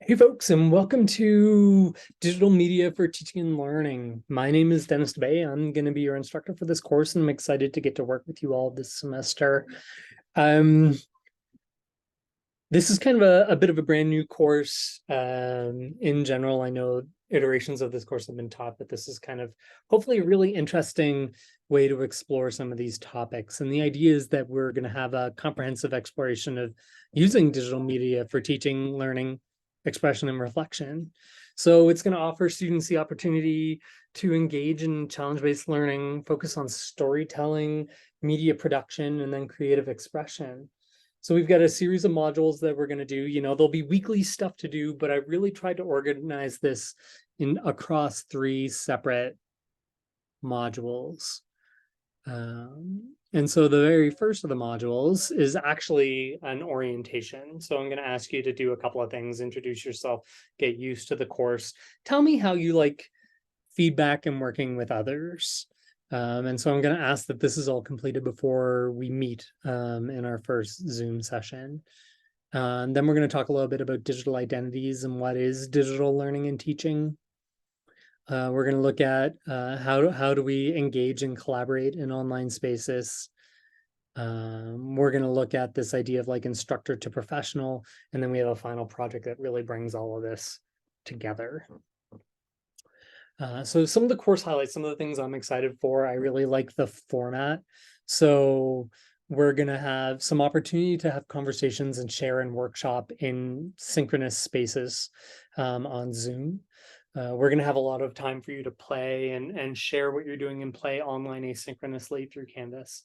Hey folks, and welcome to Digital Media for Teaching and Learning. My name is Dennis DeBay. I'm going to be your instructor for this course, and I'm excited to get to work with you all this semester. This is kind of a bit of a brand new course. In general, I know iterations of this course have been taught, but this is kind of hopefully a really interesting way to explore some of these topics. And the idea is that we're going to have a comprehensive exploration of using digital media for teaching, learning, expression, and reflection. So it's going to offer students the opportunity to engage in challenge-based learning, focus on storytelling, media production, and then creative expression. So we've got a series of modules that we're going to do. There'll be weekly stuff to do, but I really tried to organize this across 3 separate modules. And so the very first of the modules is actually an orientation. So I'm going to ask you to do a couple of things, introduce yourself, get used to the course. Tell me how you like feedback and working with others. And so I'm going to ask that this is all completed before we meet in our first Zoom session. And then we're going to talk a little bit about digital identities and what is digital learning and teaching. We're going to look at how do we engage and collaborate in online spaces. We're going to look at this idea of like instructor to professional, and then we have a final project that really brings all of this together. So some of the course highlights, some of the things I'm excited for, I really like the format. So we're going to have some opportunity to have conversations and share and workshop in synchronous spaces on Zoom. We're going to have a lot of time for you to play and share what you're doing and play online asynchronously through Canvas.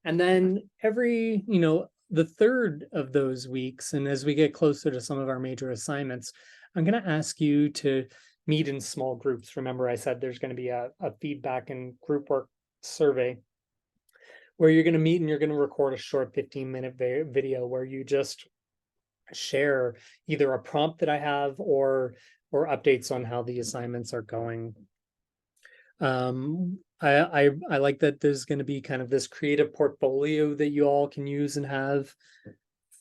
And then the third of those weeks, and as we get closer to some of our major assignments, I'm going to ask you to meet in small groups. Remember, I said there's going to be a feedback and group work survey where you're going to meet and you're going to record a short 15-minute video where you just share either a prompt that I have or updates on how the assignments are going. I like that there's going to be kind of this creative portfolio that you all can use and have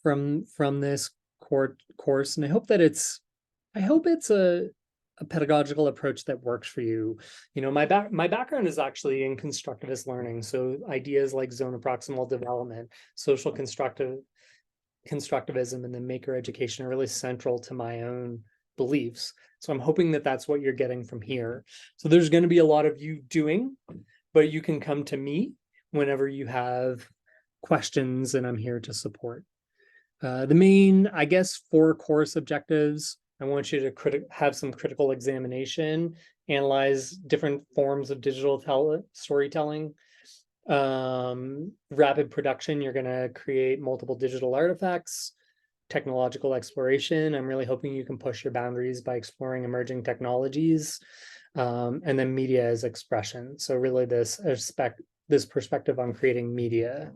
from this course, and I hope it's a pedagogical approach that works for you. My background is actually in constructivist learning, so ideas like zone of proximal development, social constructivism, and then maker education are really central to my own beliefs. So I'm hoping that that's what you're getting from here. So there's going to be a lot of you doing, but you can come to me whenever you have questions, and I'm here to support. The main, I guess, 4 course objectives. I want you to have some critical examination, analyze different forms of digital storytelling. Rapid production, you're going to create multiple digital artifacts. Technological exploration, I'm really hoping you can push your boundaries by exploring emerging technologies. And then media as expression. So really this perspective on creating media.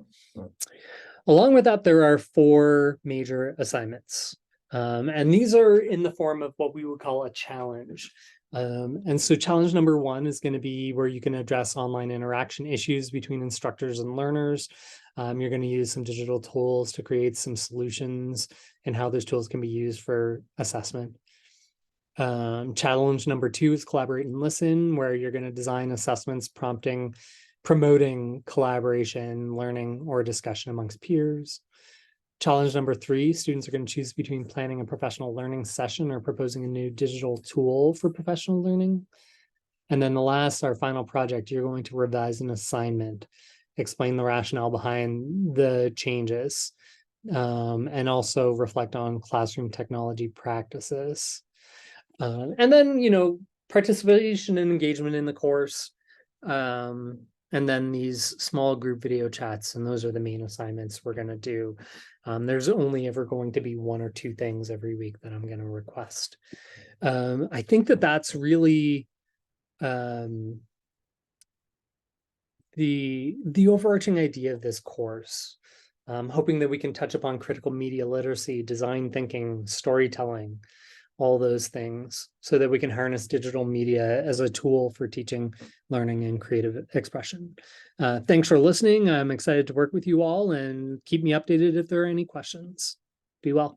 Along with that, there are 4 major assignments. And these are in the form of what we would call a challenge. And so challenge number 1 is going to be where you can address online interaction issues between instructors and learners. You're going to use some digital tools to create some solutions and how those tools can be used for assessment. Challenge number 2 is collaborate and listen, where you're going to design assessments promoting collaboration, learning, or discussion amongst peers. Challenge number 3, students are going to choose between planning a professional learning session or proposing a new digital tool for professional learning. And then our final project, you're going to revise an assignment, explain the rationale behind the changes, and also reflect on classroom technology practices. And then, participation and engagement in the course. And then these small group video chats, and those are the main assignments we're going to do. There's only ever going to be 1 or 2 things every week that I'm going to request. I think that that's really the overarching idea of this course. Hoping that we can touch upon critical media literacy, design thinking, storytelling, all those things, so that we can harness digital media as a tool for teaching, learning, and creative expression. Thanks for listening. I'm excited to work with you all, and keep me updated if there are any questions. Be well.